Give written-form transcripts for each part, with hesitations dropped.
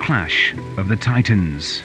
clash of the Titans.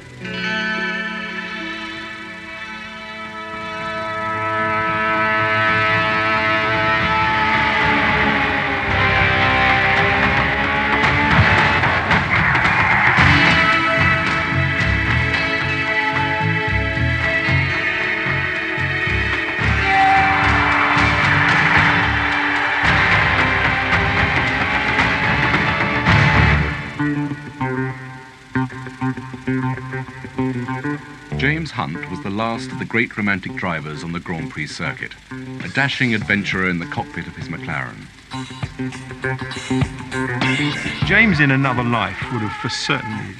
James Hunt was the last of the great romantic drivers on the Grand Prix circuit, a dashing adventurer in the cockpit of his McLaren. James in another life would have for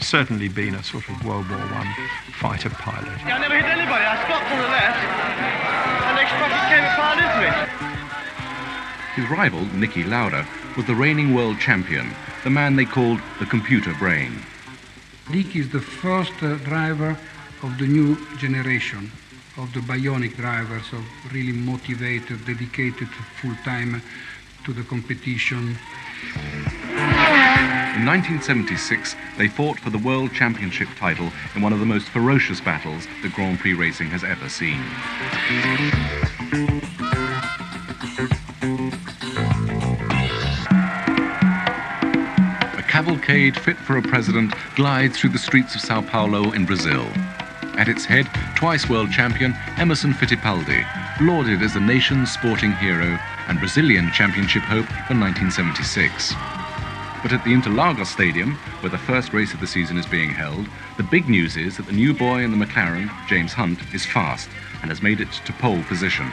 certainly been a sort of World War I fighter pilot. I never hit anybody. I stopped on the left, and the next truck came and plowed into me. His rival, Niki Lauda, was the reigning world champion, the man they called the computer brain. Niki is the first driver of the new generation, of the bionic drivers, of really motivated, dedicated full-time to the competition. In 1976, they fought for the World Championship title in one of the most ferocious battles that Grand Prix racing has ever seen. A cavalcade fit for a president glides through the streets of Sao Paulo in Brazil. At its head, twice world champion Emerson Fittipaldi, lauded as the nation's sporting hero and Brazilian championship hope for 1976. But at the Interlagos Stadium, where the first race of the season is being held, the big news is that the new boy in the McLaren, James Hunt, is fast and has made it to pole position.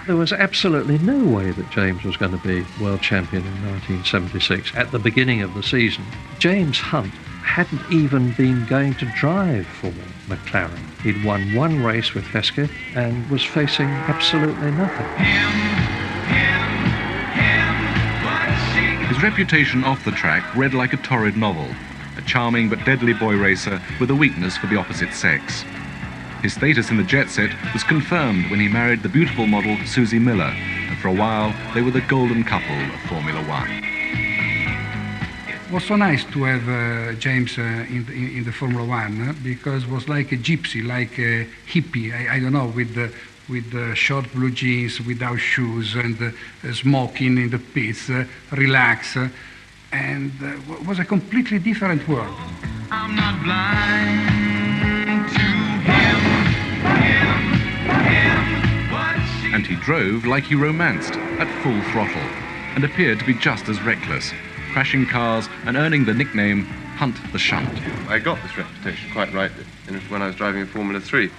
There was absolutely no way that James was going to be world champion in 1976 at the beginning of the season. James Hunt hadn't even been going to drive for McLaren. He'd won one race with Hesketh and was facing absolutely nothing. His reputation off the track read like a torrid novel, a charming but deadly boy racer with a weakness for the opposite sex. His status in the jet set was confirmed when he married the beautiful model Susie Miller, and for a while they were the golden couple of Formula One. It was so nice to have James in the Formula One because it was like a gypsy, like a hippie, I don't know, with short blue jeans, without shoes, and smoking in the pits, relax, and it was a completely different world. I'm not blind to him. And he drove like he romanced, at full throttle, and appeared to be just as reckless, crashing cars and earning the nickname Hunt the Shunt. I got this reputation quite right when I was driving in Formula 3.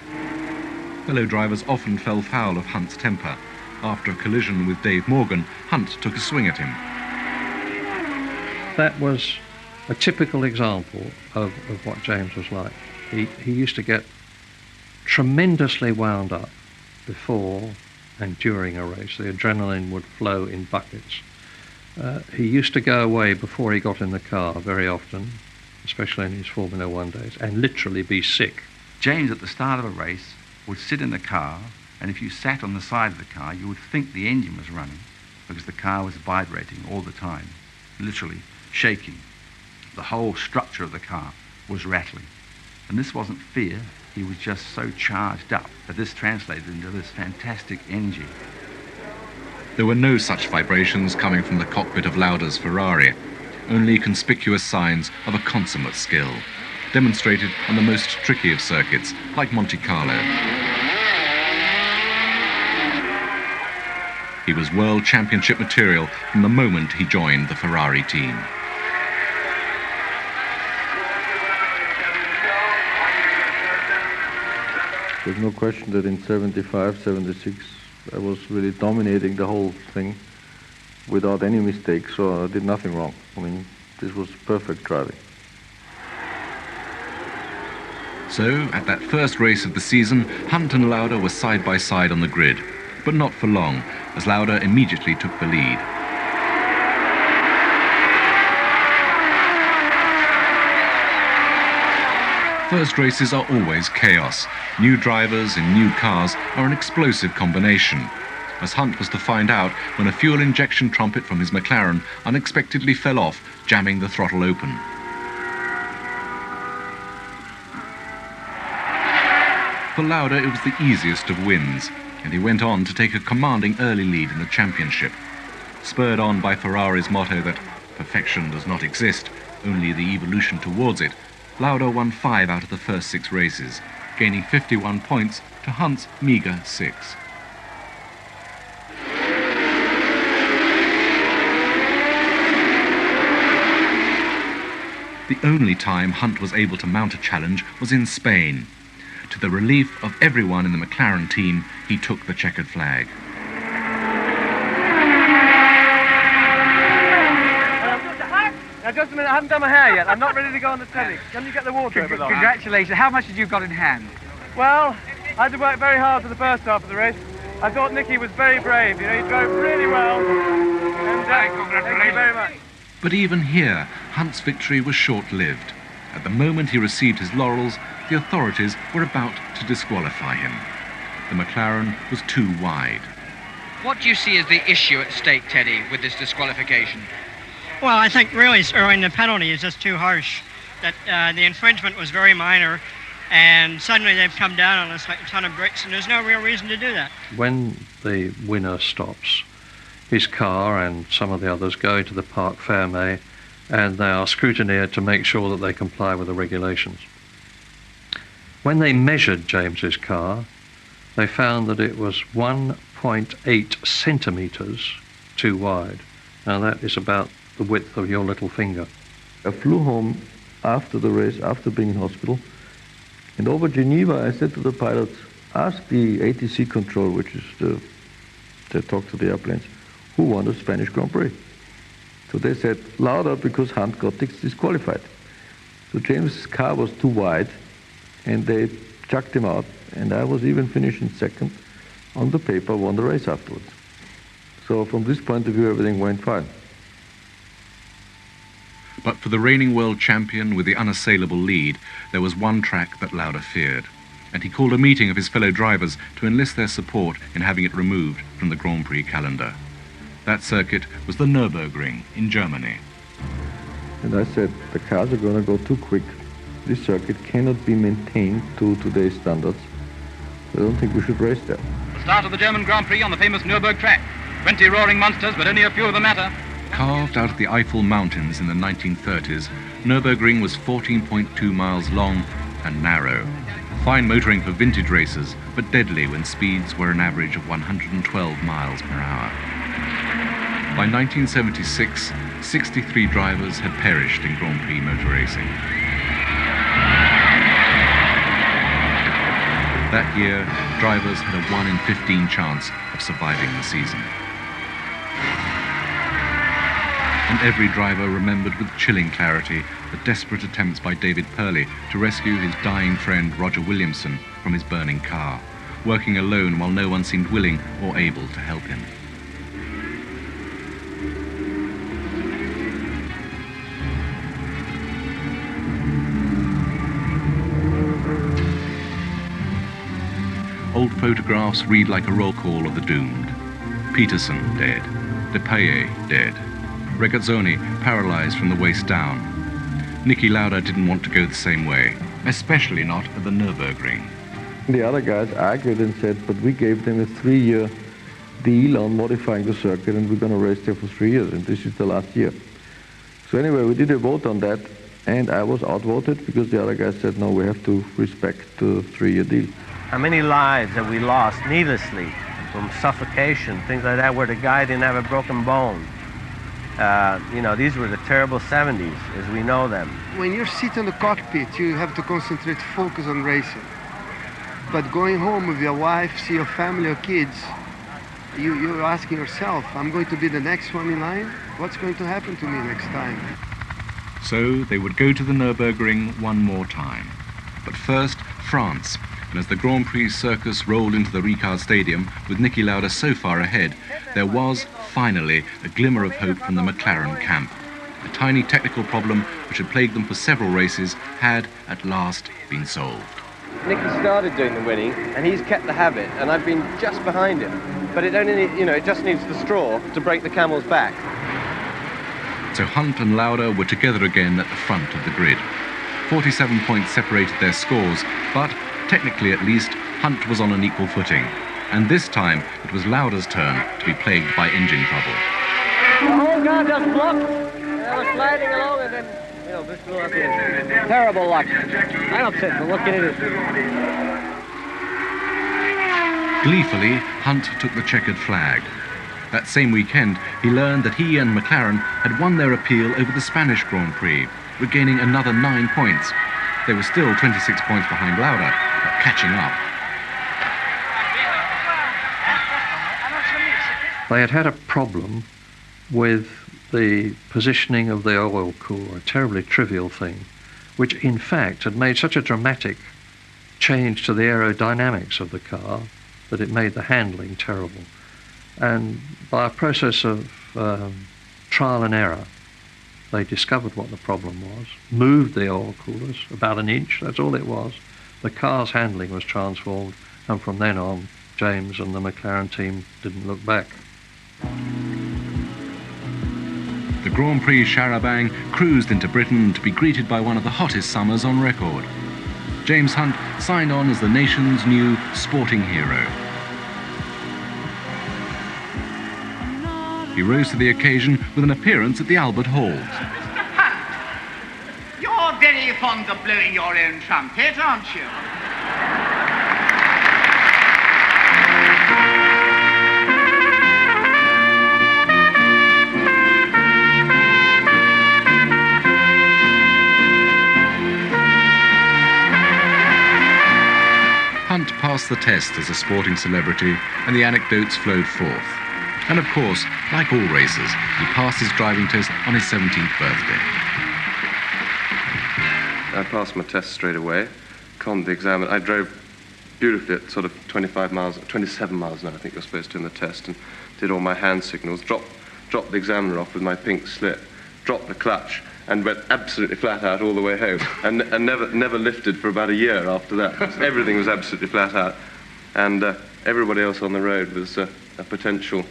Fellow drivers often fell foul of Hunt's temper. After a collision with Dave Morgan, Hunt took a swing at him. That was a typical example of what James was like. He used to get tremendously wound up before and during a race. The adrenaline would flow in buckets. He used to go away before he got in the car very often, especially in his Formula One days, and literally be sick. James, at the start of a race, would sit in the car, and if you sat on the side of the car, you would think the engine was running because the car was vibrating all the time, literally shaking. The whole structure of the car was rattling. And this wasn't fear, he was just so charged up that this translated into this fantastic energy. There were no such vibrations coming from the cockpit of Lauda's Ferrari, only conspicuous signs of a consummate skill, demonstrated on the most tricky of circuits, like Monte Carlo. He was world championship material from the moment he joined the Ferrari team. There's no question that in 75, 76, I was really dominating the whole thing without any mistakes, so I did nothing wrong. I mean, this was perfect driving. So, at that first race of the season, Hunt and Lauda were side by side on the grid, but not for long, as Lauda immediately took the lead. First races are always chaos. New drivers in new cars are an explosive combination, as Hunt was to find out when a fuel injection trumpet from his McLaren unexpectedly fell off, jamming the throttle open. For Lauda, it was the easiest of wins, and he went on to take a commanding early lead in the championship. Spurred on by Ferrari's motto that perfection does not exist, only the evolution towards it, Lauda won 5 out of the first 6 races, gaining 51 points to Hunt's meagre 6. The only time Hunt was able to mount a challenge was in Spain. To the relief of everyone in the McLaren team, he took the checkered flag. Now, just a minute, I haven't done my hair yet. I'm not ready to go on the telly. Can you get the wardrobe along? Congratulations. How much had you got in hand? Well, I had to work very hard for the first half of the race. I thought Nicky was very brave. You know, he drove really well. And thank you very much. But even here, Hunt's victory was short-lived. At the moment he received his laurels, the authorities were about to disqualify him. The McLaren was too wide. What do you see as the issue at stake, Teddy, with this disqualification? Well, I think really the penalty is just too harsh. That the infringement was very minor, and suddenly they've come down on us like a ton of bricks, and there's no real reason to do that. When the winner stops, his car and some of the others go into the Parc Fermé, and they are scrutineered to make sure that they comply with the regulations. When they measured James's car, they found that it was 1.8 centimetres too wide. Now that is about the width of your little finger. I flew home after the race, after being in hospital, and over Geneva I said to the pilots, ask the ATC control, which is they talk to the airplanes, who won the Spanish Grand Prix. So they said Lauda, because Hunt got disqualified. So James' car was too wide, and they chucked him out, and I was even finishing second. On the paper, won the race afterwards. So from this point of view, everything went fine. But for the reigning world champion with the unassailable lead, there was one track that Lauda feared, and he called a meeting of his fellow drivers to enlist their support in having it removed from the Grand Prix calendar. That circuit was the Nürburgring in Germany. And I said, the cars are going to go too quick. This circuit cannot be maintained to today's standards. I don't think we should race there. The start of the German Grand Prix on the famous Nürburgring track. 20 roaring monsters, but only a few of them matter. Carved out of the Eifel Mountains in the 1930s, Nürburgring was 14.2 miles long and narrow. Fine motoring for vintage racers, but deadly when speeds were an average of 112 miles per hour. By 1976, 63 drivers had perished in Grand Prix motor racing. That year, drivers had a 1 in 15 chance of surviving the season. And every driver remembered with chilling clarity the desperate attempts by David Purley to rescue his dying friend Roger Williamson from his burning car, working alone while no one seemed willing or able to help him. Old photographs read like a roll call of the doomed. Peterson dead, De Paye dead, Regazzoni paralysed from the waist down. Niki Lauda didn't want to go the same way, especially not at the Nürburgring. The other guys argued and said, but we gave them a 3-year deal on modifying the circuit, and we're going to race there for 3 years, and this is the last year. So anyway, we did a vote on that, and I was outvoted because the other guys said, no, we have to respect the 3-year deal. How many lives have we lost needlessly from suffocation, things like that, where the guy didn't have a broken bone? These were the terrible 70s as we know them. When you're sitting in the cockpit, you have to concentrate, focus on racing. But going home with your wife, see your family or kids, you're asking yourself, I'm going to be the next one in line? What's going to happen to me next time? So they would go to the Nürburgring one more time. But first, France. And as the Grand Prix circus rolled into the Ricard Stadium with Niki Lauda so far ahead, there was, finally, a glimmer of hope from the McLaren camp. A tiny technical problem which had plagued them for several races had, at last, been solved. Nicky started doing the winning, and he's kept the habit, and I've been just behind him. But it only, it just needs the straw to break the camel's back. So Hunt and Lauda were together again at the front of the grid. 47 points separated their scores, but technically at least, Hunt was on an equal footing, and this time it was Lauda's turn to be plagued by engine trouble. The whole car just blocked. I was sliding along and then, this blew up here. Terrible luck. I'm upset, but what can you do? Gleefully, Hunt took the checkered flag. That same weekend, he learned that he and McLaren had won their appeal over the Spanish Grand Prix, regaining another 9 points. They were still 26 points behind Lauda, but catching up. They had had a problem with the positioning of the oil cooler, a terribly trivial thing, which in fact had made such a dramatic change to the aerodynamics of the car that it made the handling terrible. And by a process of trial and error, they discovered what the problem was, moved the oil coolers about an inch, that's all it was. The car's handling was transformed, and from then on, James and the McLaren team didn't look back. The Grand Prix Charabang cruised into Britain to be greeted by one of the hottest summers on record. James Hunt signed on as the nation's new sporting hero. He rose to the occasion with an appearance at the Albert Hall. Mr. Hunt, you're very fond of blowing your own trumpet, aren't you? Hunt passed the test as a sporting celebrity, and the anecdotes flowed forth. And of course, like all racers, he passed his driving test on his 17th birthday. I passed my test straight away, conned the exam. I drove beautifully at sort of 27 miles an hour, I think you're supposed to in the test, and did all my hand signals, dropped the examiner off with my pink slip, dropped the clutch, and went absolutely flat out all the way home, and never lifted for about a year after that. Everything was absolutely flat out, and everybody else on the road was a potential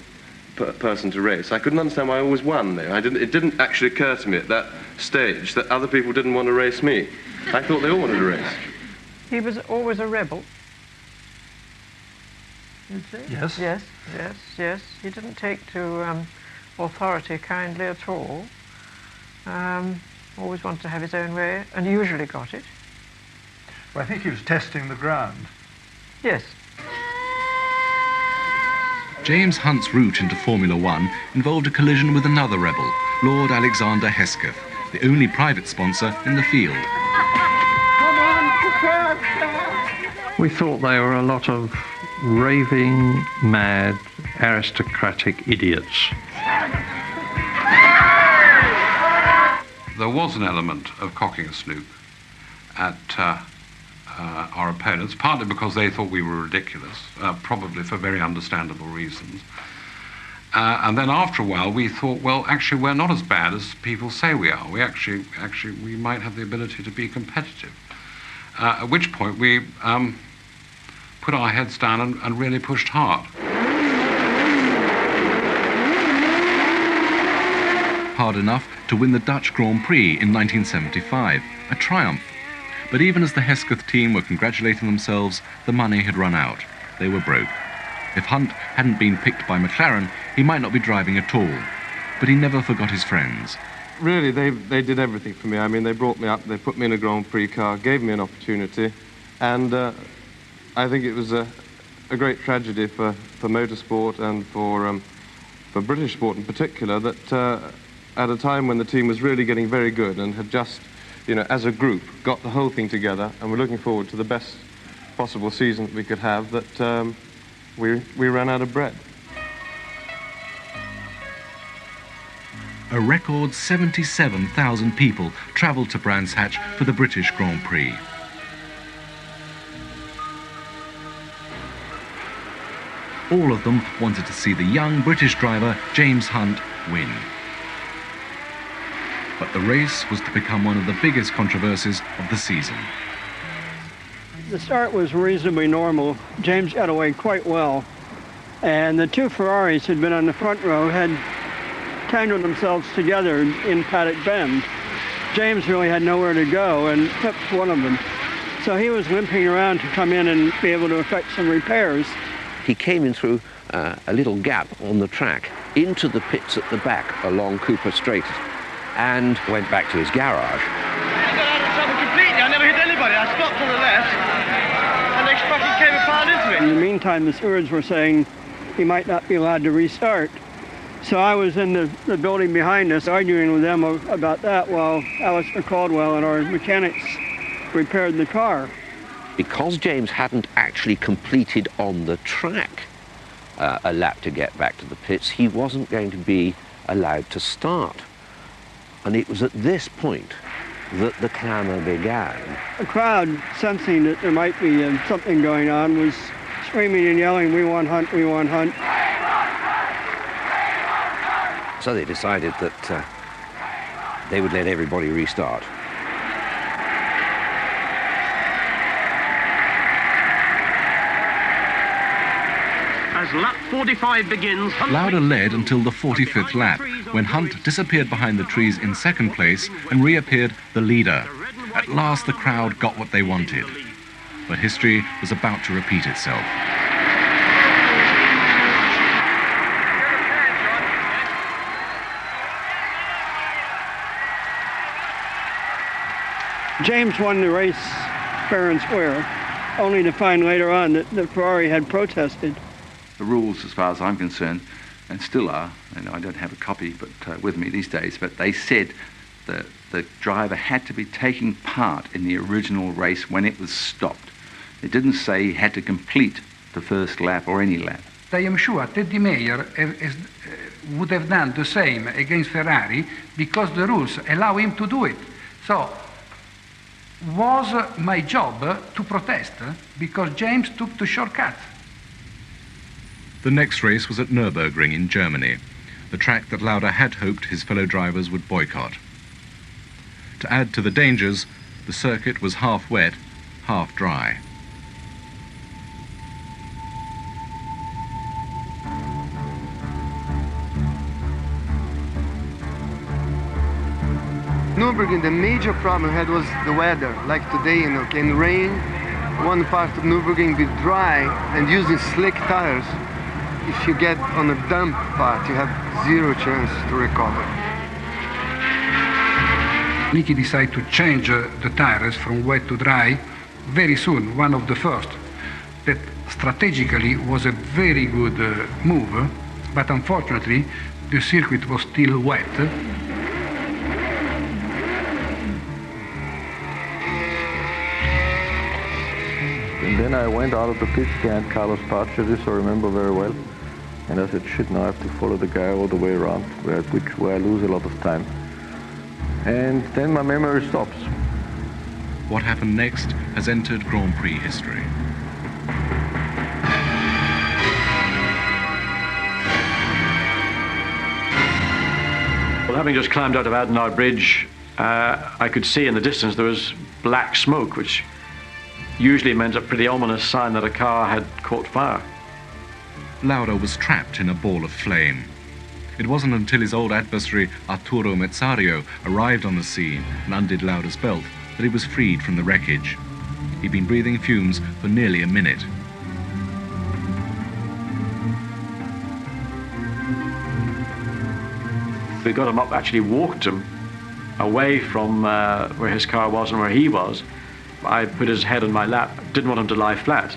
person to race. I couldn't understand why I always won, though. It didn't actually occur to me at that stage that other people didn't want to race me. I thought they all wanted to race. He was always a rebel. Yes. Yes. He didn't take to authority kindly at all. Always wanted to have his own way, and usually got it. Well, I think he was testing the ground. Yes. James Hunt's route into Formula One involved a collision with another rebel, Lord Alexander Hesketh, the only private sponsor in the field. We thought they were a lot of raving, mad, aristocratic idiots. There was an element of cocking a snook at our opponents, partly because they thought we were ridiculous, probably for very understandable reasons. And then after a while we thought, well, actually we're not as bad as people say we are. We might have the ability to be competitive. At which point we put our heads down and really pushed hard. Hard enough to win the Dutch Grand Prix in 1975, a triumph. But even as the Hesketh team were congratulating themselves, the money had run out. They were broke. If Hunt hadn't been picked by McLaren, he might not be driving at all. But he never forgot his friends. Really, they did everything for me. I mean, they brought me up, they put me in a Grand Prix car, gave me an opportunity, and I think it was a great tragedy for motorsport and for British sport in particular that at a time when the team was really getting very good and had just, as a group, got the whole thing together and were looking forward to the best possible season that we could have, that we ran out of bread. A record 77,000 people travelled to Brands Hatch for the British Grand Prix. All of them wanted to see the young British driver James Hunt win. But the race was to become one of the biggest controversies of the season. The start was reasonably normal. James got away quite well. And the two Ferraris had been on the front row, had tangled themselves together in Paddock Bend. James really had nowhere to go and kept one of them. So he was limping around to come in and be able to effect some repairs. He came in through a little gap on the track into the pits at the back along Cooper Straight and went back to his garage. I got out of trouble completely. I never hit anybody. I stopped to the left, and the next truck came and piled into In me. the meantime, the stewards were saying he might not be allowed to restart. So I was in the building behind us arguing with them about that while Alistair Caldwell and our mechanics repaired the car. Because James hadn't actually completed on the track a lap to get back to the pits, he wasn't going to be allowed to start. And it was at this point that the clamour began. The crowd, sensing that there might be something going on, was screaming and yelling, "We want Hunt, we want Hunt." So they decided that they would let everybody restart. As lap 45 begins, Lauda led until the 45th lap, when Hunt disappeared behind the trees in second place and reappeared the leader. At last the crowd got what they wanted. But history was about to repeat itself. James won the race fair and square, only to find later on that the Ferrari had protested. The rules, as far as I'm concerned, and still are, and I don't have a copy with me these days, but they said that the driver had to be taking part in the original race when it was stopped. It didn't say he had to complete the first lap or any lap. I am sure Teddy Mayer would have done the same against Ferrari because the rules allow him to do it. So, was my job to protest because James took the shortcut. The next race was at Nürburgring in Germany, the track that Lauda had hoped his fellow drivers would boycott. To add to the dangers, the circuit was half wet, half dry. Nürburgring, the major problem I had was the weather. Like today, you know, can rain, one part of Nürburgring be dry, and using slick tires, if you get on a damp part, you have zero chance to recover. Niki decided to change the tires from wet to dry very soon, one of the first. That strategically was a very good move, but unfortunately the circuit was still wet. And then I went out of the pits behind Carlos Pace, this I remember very well. And I said, shit, now I have to follow the guy all the way around, where I lose a lot of time. And then my memory stops. What happened next has entered Grand Prix history. Well, having just climbed out of Adenauer Bridge, I could see in the distance there was black smoke, which usually meant a pretty ominous sign that a car had caught fire. Lauda was trapped in a ball of flame. It wasn't until his old adversary Arturo Mezzario arrived on the scene and undid Lauda's belt that he was freed from the wreckage. He'd been breathing fumes for nearly a minute. We got him up, actually walked him away from where his car was and where he was. I put his head on my lap, didn't want him to lie flat.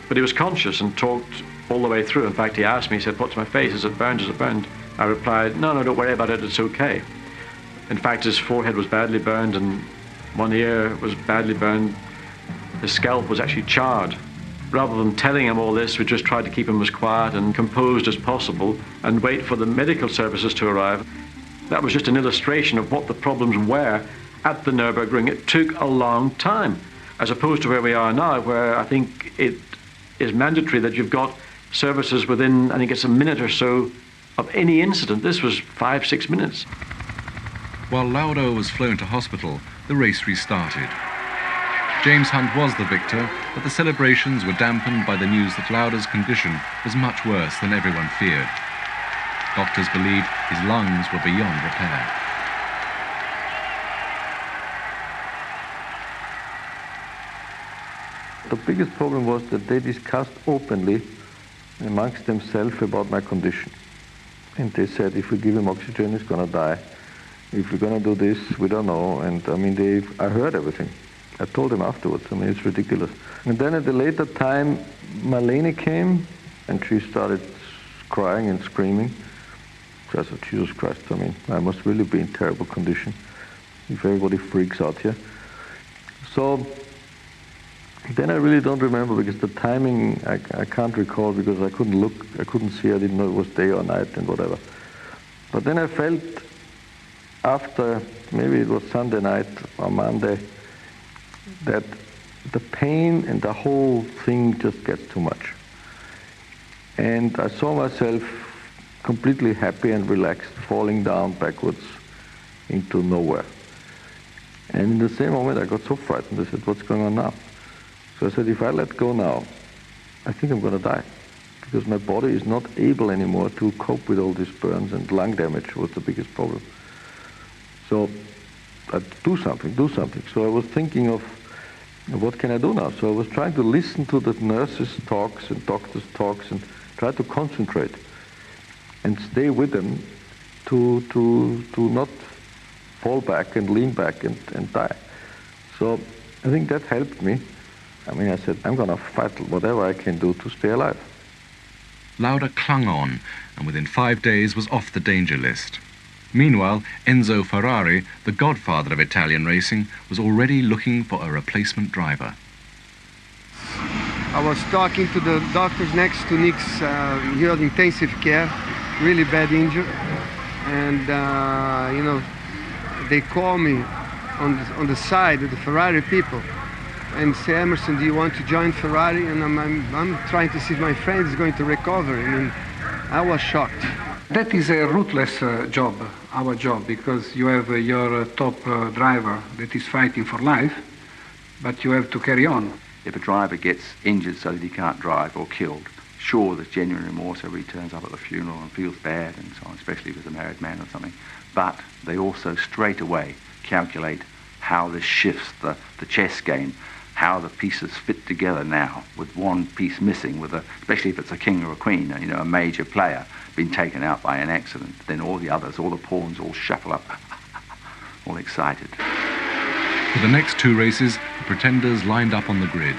But he was conscious and talked all the way through. In fact, he asked me, he said, what's my face? Is it burned? Is it burned? I replied, no, don't worry about it, it's okay. In fact, his forehead was badly burned and one ear was badly burned. His scalp was actually charred. Rather than telling him all this, we just tried to keep him as quiet and composed as possible and wait for the medical services to arrive. That was just an illustration of what the problems were at the Nürburgring. It took a long time, as opposed to where we are now, where I think it is mandatory that you've got services within, I think it's a minute or so of any incident. This was 5-6 minutes. While Lauda was flown to hospital, the race restarted. James Hunt was the victor, but the celebrations were dampened by the news that Lauda's condition was much worse than everyone feared. Doctors believed his lungs were beyond repair. The biggest problem was that they discussed openly amongst themselves about my condition. And they said, if we give him oxygen, he's going to die. If we're going to do this, we don't know. And I mean, I heard everything. I told them afterwards. I mean, it's ridiculous. And then at a later time, Marlene came, and she started crying and screaming. So I said, Jesus Christ, I mean, I must really be in terrible condition if everybody freaks out here. So then I really don't remember, because the timing I can't recall, because I couldn't look, I couldn't see, I didn't know it was day or night and whatever. But then I felt after, maybe it was Sunday night or Monday, that the pain and the whole thing just gets too much. And I saw myself completely happy and relaxed, falling down backwards into nowhere. And in the same moment I got so frightened, I said, what's going on now? So I said, if I let go now, I think I'm going to die, because my body is not able anymore to cope with all these burns, and lung damage was the biggest problem. So I'd do something. So I was thinking of, what can I do now? So I was trying to listen to the nurses' talks and doctors' talks and try to concentrate and stay with them to not fall back and lean back and die. So I think that helped me. I mean, I said, I'm going to fight whatever I can do to stay alive. Lauda clung on, and within 5 days was off the danger list. Meanwhile, Enzo Ferrari, the godfather of Italian racing, was already looking for a replacement driver. I was talking to the doctors next to Nick's, he had intensive care, really bad injury. And, you know, they call me on the side of the Ferrari people and say, Emerson, do you want to join Ferrari? And I'm trying to see if my friend is going to recover. I mean, I was shocked. That is a ruthless job, our job, because you have your top driver that is fighting for life, but you have to carry on. If a driver gets injured so that he can't drive or killed, sure, there's genuine remorse over he turns up at the funeral and feels bad and so on, especially if it's a married man or something. But they also straight away calculate how this shifts the chess game, how the pieces fit together now, with one piece missing, especially if it's a king or a queen, you know, a major player been taken out by an accident, then all the others, all the pawns all shuffle up, all excited. For the next 2 races, the pretenders lined up on the grid.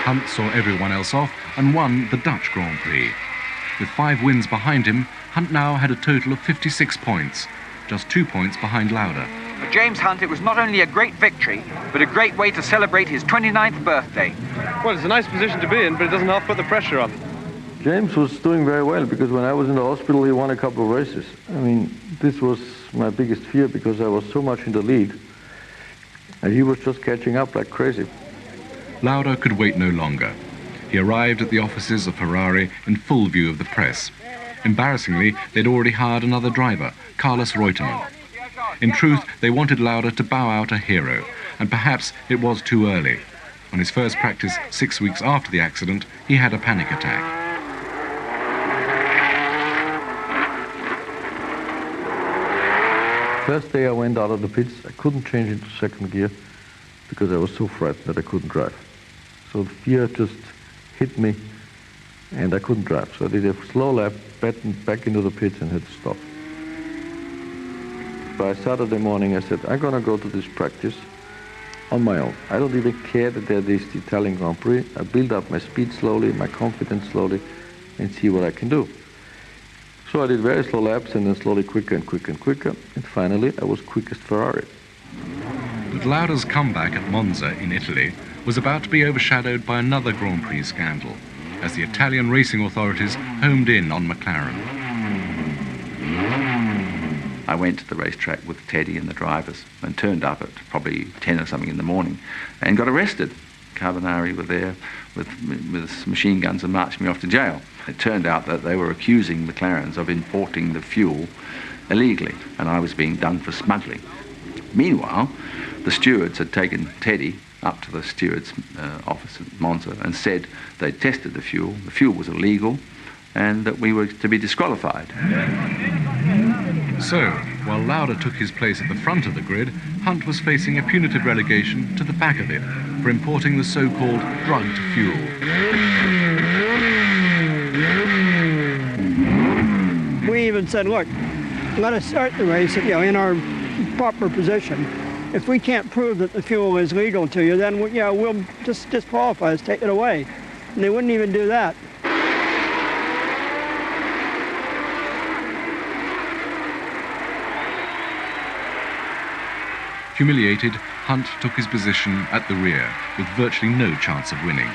Hunt saw everyone else off and won the Dutch Grand Prix. With 5 wins behind him, Hunt now had a total of 56 points, just 2 points behind Lauda. For James Hunt, it was not only a great victory, but a great way to celebrate his 29th birthday. Well, it's a nice position to be in, but it doesn't half put the pressure on. James was doing very well, because when I was in the hospital, he won a couple of races. I mean, this was my biggest fear, because I was so much in the lead, and he was just catching up like crazy. Lauda could wait no longer. He arrived at the offices of Ferrari in full view of the press. Embarrassingly, they'd already hired another driver, Carlos Reutemann. In truth, they wanted Lauda to bow out a hero, and perhaps it was too early. On his first practice 6 weeks after the accident, he had a panic attack. First day I went out of the pits, I couldn't change into second gear because I was so frightened that I couldn't drive. So the fear just hit me and I couldn't drive. So I did a slow lap back into the pits and had to stop. By Saturday morning I said, I'm going to go to this practice on my own. I don't even care that there is the Italian Grand Prix. I build up my speed slowly, my confidence slowly, and see what I can do. So I did very slow laps and then slowly quicker and quicker and quicker, and finally I was quickest Ferrari. But Lauda's comeback at Monza in Italy was about to be overshadowed by another Grand Prix scandal, as the Italian racing authorities homed in on McLaren. I went to the racetrack with Teddy and the drivers and turned up at probably 10 or something in the morning and got arrested. Carbonari were there with machine guns and marched me off to jail. It turned out that they were accusing McLarens of importing the fuel illegally, and I was being done for smuggling. Meanwhile, the stewards had taken Teddy up to the steward's office at Monza and said they'd tested the fuel was illegal, and that we were to be disqualified. So, while Lauda took his place at the front of the grid, Hunt was facing a punitive relegation to the back of it for importing the so-called drugged fuel. We even said, look, let us start the race, in our proper position. If we can't prove that the fuel is legal to you, then we'll just disqualify us, take it away. And they wouldn't even do that. Humiliated, Hunt took his position at the rear with virtually no chance of winning.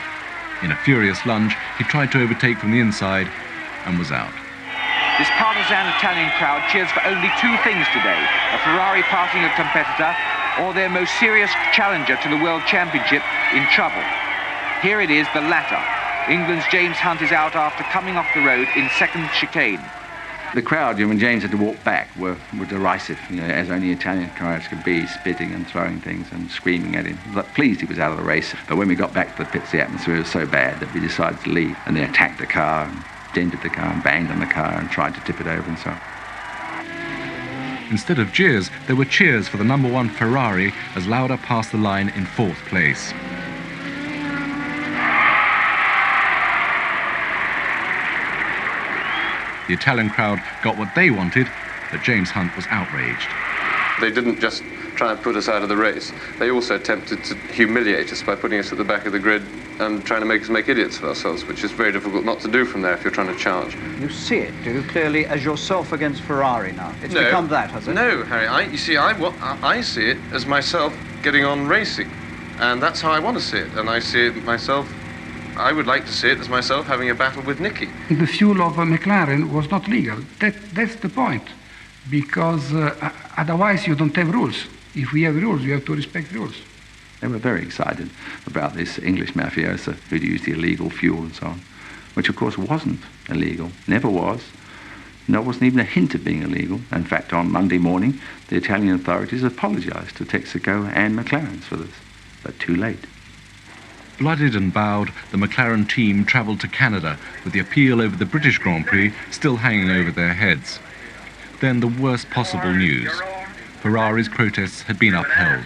In a furious lunge, he tried to overtake from the inside and was out. This partisan Italian crowd cheers for only two things today: a Ferrari passing a competitor or their most serious challenger to the World Championship in trouble. Here it is, the latter. England's James Hunt is out after coming off the road in second chicane. The crowd, when James had to walk back, were derisive, as only Italian crowds could be, spitting and throwing things and screaming at him. But pleased he was out of the race. But when we got back to the pits, the atmosphere was so bad that we decided to leave. And they attacked the car, and dented the car, and banged on the car, and tried to tip it over and so on. Instead of jeers, there were cheers for the number 1 Ferrari as Lauda passed the line in 4th place. The Italian crowd got what they wanted, but James Hunt was outraged. They didn't just try and put us out of the race. They also attempted to humiliate us by putting us at the back of the grid and trying to make us make idiots of ourselves, which is very difficult not to do from there if you're trying to charge. You see it, do you, clearly as yourself against Ferrari now? It's become that, has it? No, Harry. I see it as myself getting on racing, and that's how I want to see it. And I see it myself. I would like to see it as myself having a battle with Nicky. The fuel of McLaren was not legal. That's the point, because otherwise you don't have rules. If we have rules, you have to respect rules. They were very excited about this English mafioso who'd used the illegal fuel and so on, which of course wasn't illegal, never was. No, wasn't even a hint of being illegal. In fact, on Monday morning, the Italian authorities apologized to Texaco and McLaren's for this, but too late. Blooded and bowed, the McLaren team travelled to Canada with the appeal over the British Grand Prix still hanging over their heads. Then the worst possible news. Ferrari's protests had been upheld.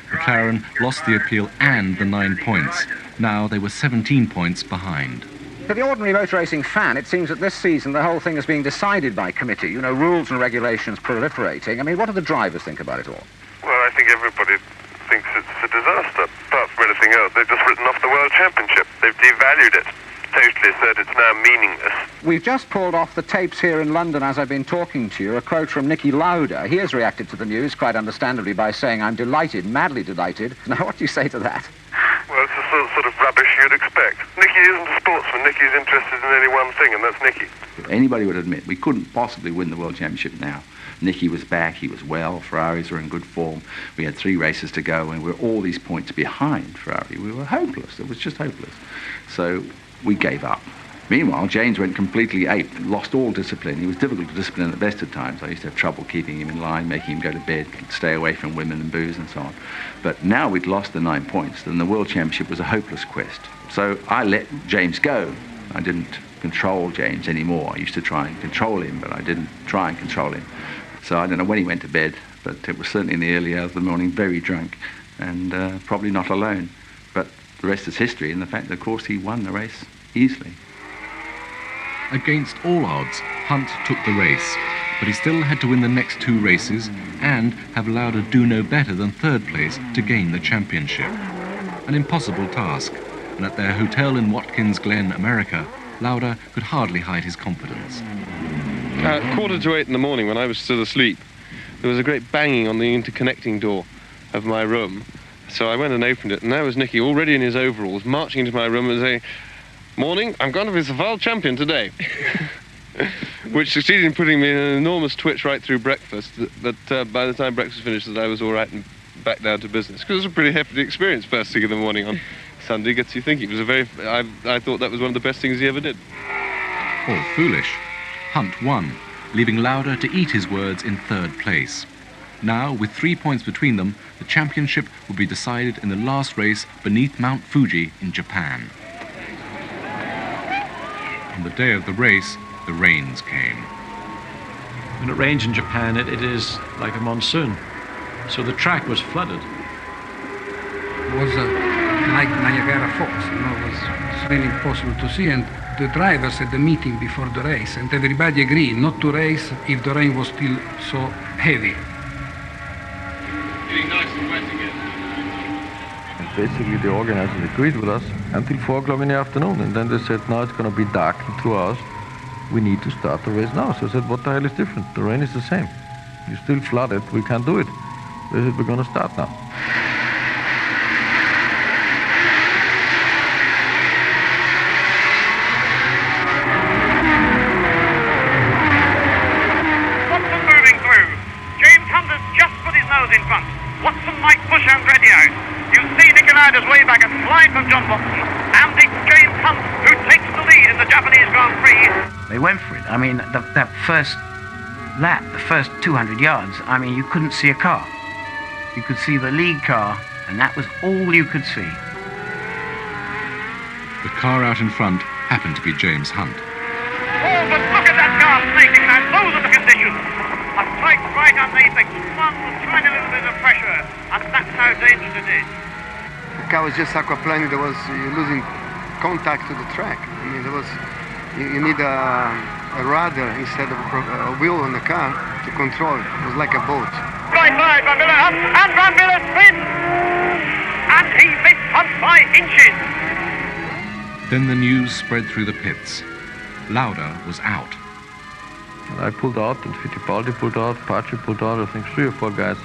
McLaren lost the appeal and the 9 points. Now they were 17 points behind. To the ordinary motor racing fan, it seems that this season the whole thing is being decided by committee. Rules and regulations proliferating. I mean, what do the drivers think about it all? Well, I think everybody thinks it's a disaster. Apart from anything else, they've just written off the World Championship. They've devalued it. Totally said it's now meaningless. We've just pulled off the tapes here in London as I've been talking to you, a quote from Niki Lauda. He has reacted to the news, quite understandably, by saying, "I'm delighted, madly delighted." Now, what do you say to that? Well, it's the sort of rubbish you'd expect. Nicky isn't a sportsman. Nicky's interested in only one thing, and that's Nicky. Anybody would admit we couldn't possibly win the World Championship now. Nicky was back, he was well, Ferraris were in good form. We had 3 races to go, and we were all these points behind Ferrari. We were hopeless. It was just hopeless. So we gave up. Meanwhile, James went completely ape, lost all discipline. He was difficult to discipline at the best of times. I used to have trouble keeping him in line, making him go to bed, stay away from women and booze and so on. But now we'd lost the 9 points, then the World Championship was a hopeless quest. So I let James go. I didn't control James anymore. I used to try and control him, but I didn't try and control him. So I don't know when he went to bed, but it was certainly in the early hours of the morning, very drunk, and probably not alone. But the rest is history, and the fact that, of course, he won the race easily. Against all odds, Hunt took the race, but he still had to win the next 2 races and have Lauda do no better than 3rd place to gain the championship. An impossible task, and at their hotel in Watkins Glen, America, Lauda could hardly hide his confidence. 7:45 in the morning, when I was still asleep, there was a great banging on the interconnecting door of my room. So I went and opened it, and there was Nicky, already in his overalls, marching into my room and saying, "Morning, I'm going to be the world champion today." Which succeeded in putting me in an enormous twitch right through breakfast, but by the time breakfast finished, I was all right and back down to business. Because it was a pretty hefty experience first thing in the morning on Sunday. Gets you thinking. It was I thought that was one of the best things he ever did. All foolish. Hunt won, leaving Lauda to eat his words in 3rd place. Now, with 3 points between them, the championship will be decided in the last race beneath Mount Fuji in Japan. on the day of the race, the rains came. When it rains in Japan, it is like a monsoon. So the track was flooded. It was like Niagara Falls, it was really impossible to see. And the drivers had a meeting before the race, and everybody agreed not to race if the rain was still so heavy. Getting nice and wet again. And basically the organizers agreed with us until 4 o'clock in the afternoon, and then they said, now it's going to be dark in 2 hours. We need to start the race now. So I said, what the hell is different? The rain is the same. You still flooded, we can't do it. They said, we're going to start now. In front. Watson might push Andretti out. You see Niki Lauda's way back and slide from John Watson. And it's James Hunt who takes the lead in the Japanese Grand Prix. They went for it. I mean, that first lap, the first 200 yards, I mean, you couldn't see a car. You could see the lead car, and that was all you could see. The car out in front happened to be James Hunt. Oh, but look at that car snaking now. Those are the conditions. A tight right on the apex, one tiny little bit of pressure, and that's how dangerous it is. The car was just aquaplaning. You're losing contact to the track. I mean, you need a rudder instead of a wheel on the car to control it. It was like a boat. Right side, Van Miller up, and Van Miller spins, and he missed Hunt by inches. Then the news spread through the pits. Lauda was out. And I pulled out, and Fittipaldi pulled out, Pace pulled out. I think 3 or 4 guys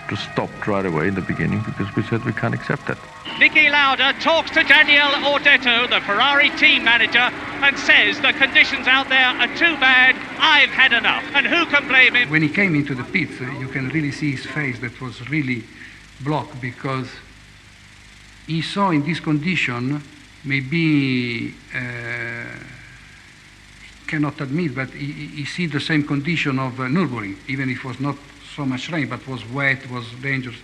just stopped right away in the beginning because we said we can't accept that. Niki Lauda talks to Daniele Ordetto, the Ferrari team manager, and says the conditions out there are too bad, I've had enough. And who can blame him? When he came into the pits, you can really see his face that was really blocked because he saw in this condition maybe cannot admit, but he see the same condition of Nürburgring, even if it was not so much rain, but was wet, was dangerous.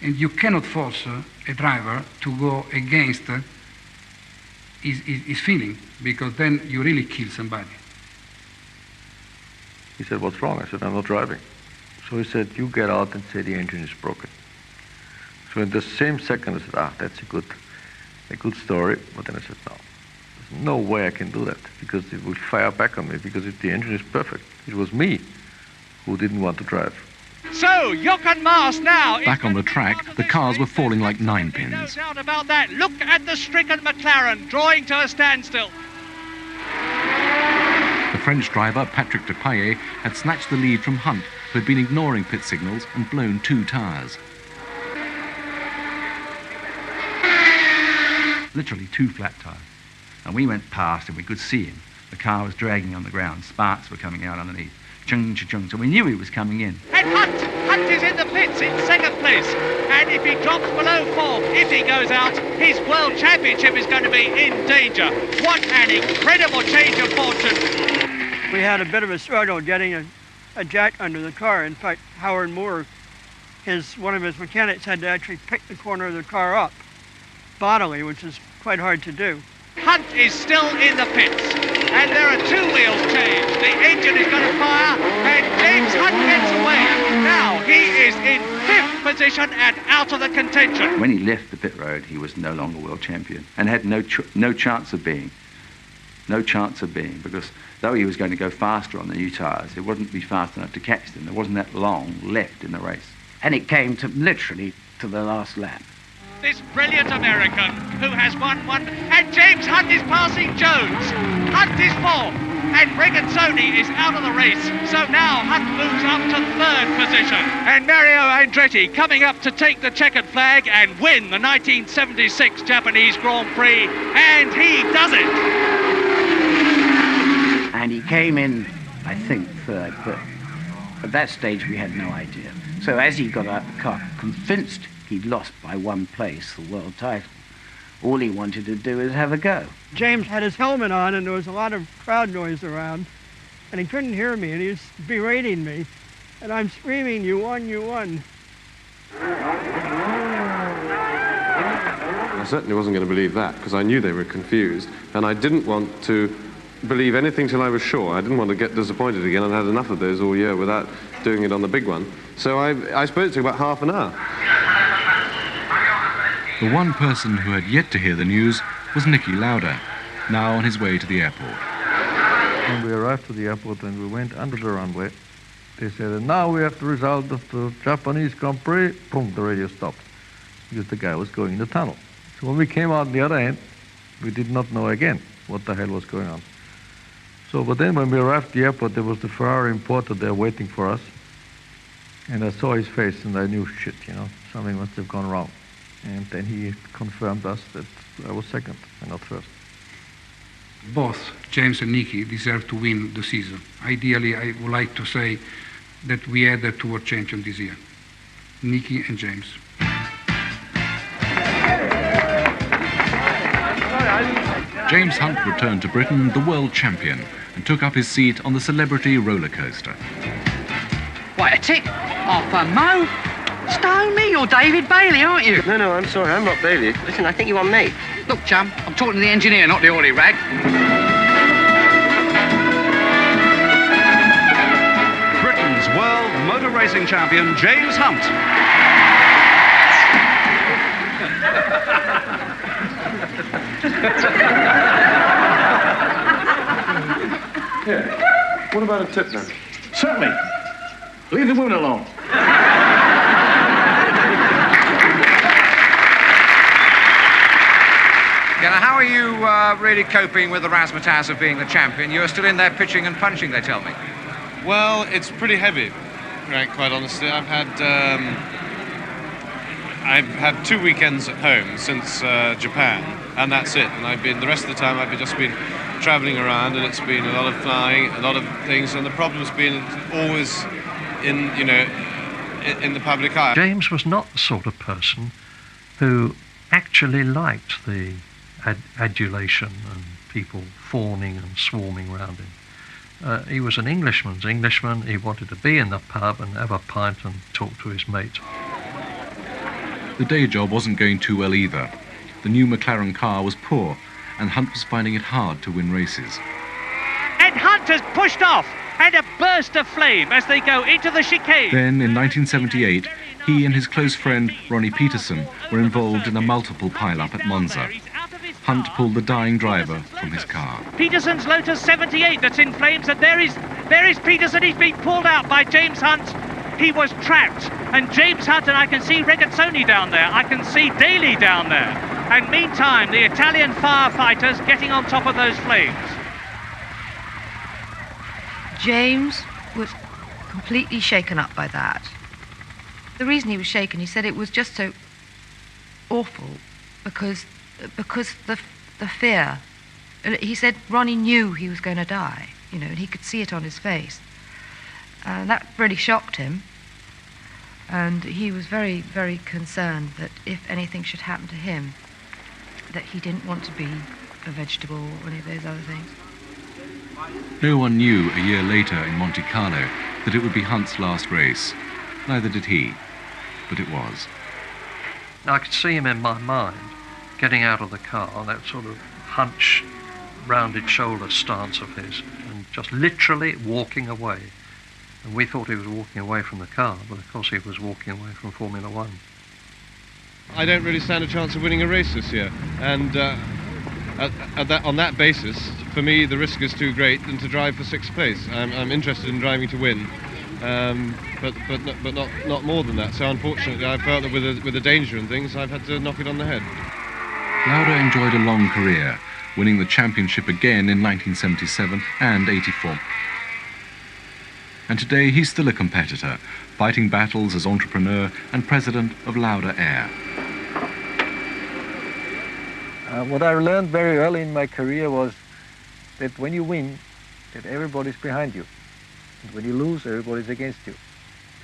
And you cannot force a driver to go against his feeling, because then you really kill somebody. He said, what's wrong? I said, I'm not driving. So he said, you get out and say the engine is broken. So in the same second I said, that's a good story. But then I said, no. There's no way I can do that, because it will fire back on me, because if the engine is perfect, it was me who didn't want to drive. So, Jochen Maas now... Back on the track, the cars were falling like 9-pins. No doubt about that. Look at the stricken McLaren drawing to a standstill. The French driver, Patrick Depailler, had snatched the lead from Hunt, who had been ignoring pit signals and blown 2 tyres. Literally 2 flat tyres. And we went past and we could see him. The car was dragging on the ground. Sparks were coming out underneath. Chung, chung, chung. So we knew he was coming in. And Hunt is in the pits in 2nd place. And if he drops below 4th, if he goes out, his World Championship is going to be in danger. What an incredible change of fortune. We had a bit of a struggle getting a jack under the car. In fact, Howard Moore, one of his mechanics, had to actually pick the corner of the car up bodily, which is quite hard to do. Hunt is still in the pits, and there are 2 wheels changed. The engine is going to fire, and James Hunt gets away. Now he is in 5th position and out of the contention. When he left the pit road, he was no longer world champion and had no chance of being. No chance of being, because though he was going to go faster on the new tyres, it wouldn't be fast enough to catch them. There wasn't that long left in the race. And it came to literally to the last lap. This brilliant American who has won one, and James Hunt is passing Jones. Hunt is 4th, and Regazzoni is out of the race. So now Hunt moves up to 3rd position. And Mario Andretti coming up to take the checkered flag and win the 1976 Japanese Grand Prix, and he does it. And he came in, I think, 3rd, but at that stage we had no idea. So as he got out the car, convinced he'd lost by 1 place the world title. All he wanted to do is have a go. James had his helmet on and there was a lot of crowd noise around and he couldn't hear me and he was berating me and I'm screaming, you won, you won. I certainly wasn't going to believe that because I knew they were confused and I didn't want to believe anything till I was sure. I didn't want to get disappointed again. I'd had enough of those all year without doing it on the big one. So I spoke to him about half an hour. The one person who had yet to hear the news was Niki Lauda, now on his way to the airport. When we arrived at the airport and we went under the runway, they said, and now we have the result of the Japanese Grand Prix. Boom, the radio stopped because the guy was going in the tunnel. So when we came out on the other end, we did not know again what the hell was going on. So, but then when we arrived at the airport, there was the Ferrari importer there waiting for us. And I saw his face and I knew, shit, you know, something must have gone wrong. And then he confirmed us that I was second and not first. Both James and Niki deserve to win the season. Ideally, I would like to say that we had two world champions this year, Niki and James. James Hunt returned to Britain the world champion and took up his seat on the celebrity roller coaster. Wait a tick, off a mo? Stone me, you're David Bailey, aren't you? No, I'm sorry, I'm not Bailey. Listen, I think you want me. Look, chum, I'm talking to the engineer, not the oily rag. Britain's world motor racing champion, James Hunt. Yeah. What about a tip then? Certainly. Leave the woman alone. Now, how are you really coping with the razzmatazz of being the champion? You're still in there pitching and punching, they tell me. Well, it's pretty heavy, right, quite honestly. I've had 2 weekends at home since Japan, and that's it. And the rest of the time I've just been travelling around, and it's been a lot of flying, a lot of things, and the problem's been always in the public eye. James was not the sort of person who actually liked the adulation and people fawning and swarming round him. He was an Englishman's Englishman. He wanted to be in the pub and have a pint and talk to his mates. The day job wasn't going too well either. The new McLaren car was poor, and Hunt was finding it hard to win races. And Hunt has pushed off, and a burst of flame as they go into the chicane. Then, in 1978, he and his close friend Ronnie Peterson were involved in a multiple pile-up at Monza. Hunt pulled the dying driver from his car. Peterson's Lotus 78 that's in flames, and there is Peterson. He's been pulled out by James Hunt. He was trapped, and James Hunt, and I can see Regazzoni down there, I can see Daly down there, and meantime the Italian firefighters getting on top of those flames. James was completely shaken up by that. The reason he was shaken, he said it was just so awful because the fear. He said Ronnie knew he was going to die, you know, and he could see it on his face. That really shocked him, and he was very, very concerned that if anything should happen to him, that he didn't want to be a vegetable or any of those other things. No one knew a year later in Monte Carlo that it would be Hunt's last race. Neither did he, but it was. I could see him in my mind getting out of the car, that sort of hunched, rounded shoulder stance of his, and just literally walking away. And we thought he was walking away from the car, but of course he was walking away from Formula One. I don't really stand a chance of winning a race this year, and on that basis, for me, the risk is too great than to drive for sixth place. I'm interested in driving to win, but not more than that. So unfortunately, I felt that with the danger and things, I've had to knock it on the head. Lauda enjoyed a long career, winning the championship again in 1977 and 84. And today he's still a competitor, fighting battles as entrepreneur and president of Lauda Air. What I learned very early in my career was that when you win, that everybody's behind you. And when you lose, everybody's against you.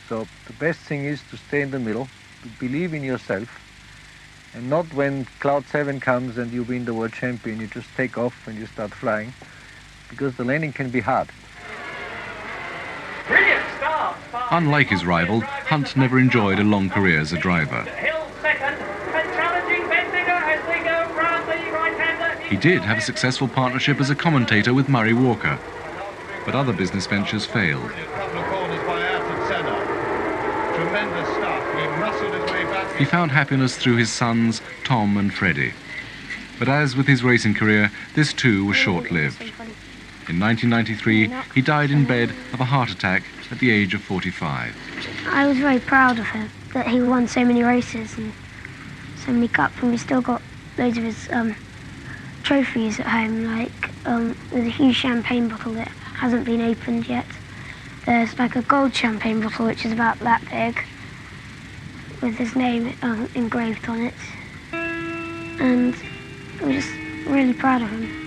So the best thing is to stay in the middle, to believe in yourself, and not when Cloud 7 comes and you win the world champion, you just take off and you start flying, because the landing can be hard. Brilliant start. Unlike his rival, Hunt never enjoyed a long career as a driver. Hill second, and challenging Bendinger as they go round the right-hander. He did have a successful partnership as a commentator with Murray Walker, but other business ventures failed. He found happiness through his sons, Tom and Freddie. But as with his racing career, this too was short-lived. In 1993, he died in bed of a heart attack at the age of 45. I was very proud of him, that he won so many races and so many cups, and we still got loads of his trophies at home, like there's a huge champagne bottle that hasn't been opened yet. There's like a gold champagne bottle which is about that big, with his name engraved on it, and we're just really proud of him.